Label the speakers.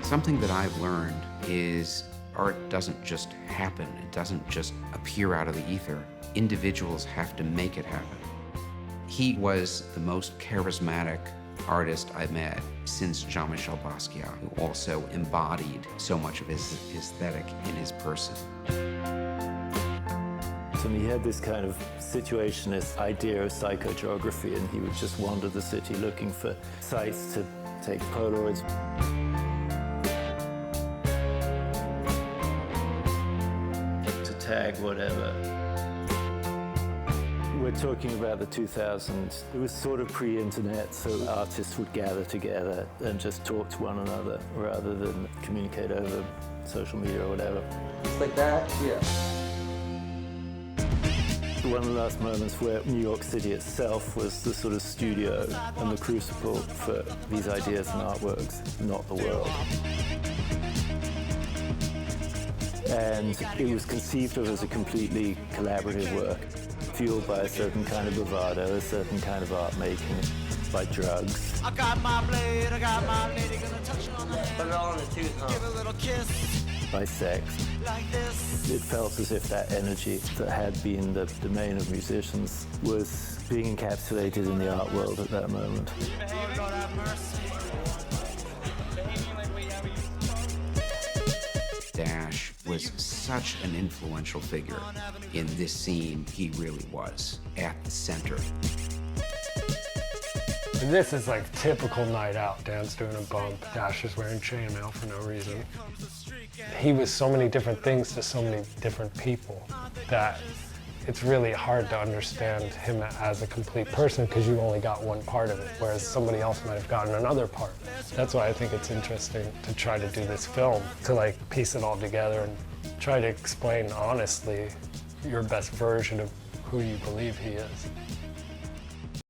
Speaker 1: Something that I've learned is art doesn't just happen. It doesn't just appear out of the ether. Individuals have to make it happen. He was the most charismatic artist I've met since Jean-Michel Basquiat, who also embodied so much of his aesthetic in his person.
Speaker 2: And he had this kind of situationist idea of psychogeography, and he would just wander the city looking for sites to take Polaroids. To tag whatever. We're talking about the 2000s. It was sort of pre-internet, so artists would gather together and just talk to one another rather than communicate over social media or whatever.
Speaker 3: It's like that, yeah.
Speaker 2: One of the last moments where New York City itself was the sort of studio and the crucible for these ideas and artworks, not the world. And it was conceived of as a completely collaborative work, fueled by a certain kind of bravado, a certain kind of art making, by drugs.
Speaker 4: I got my blade, I got my lady, gonna touch you on the head.
Speaker 3: Put it all in the tooth, huh?
Speaker 4: Give a little kiss.
Speaker 2: By sex.
Speaker 4: Like this.
Speaker 2: It felt as if that energy that had been the domain of musicians was being encapsulated in the art world at that moment.
Speaker 4: Lord, God have mercy.
Speaker 1: Dash was such an influential figure. In this scene, he really was at the center.
Speaker 5: And this is like typical night out, Dan's doing a bump, Dash is wearing chainmail for no reason. He was so many different things to so many different people that it's really hard to understand him as a complete person because you only got one part of it, whereas somebody else might have gotten another part. That's why I think it's interesting to try to do this film, to like piece it all together and try to explain honestly your best version of who you believe he is.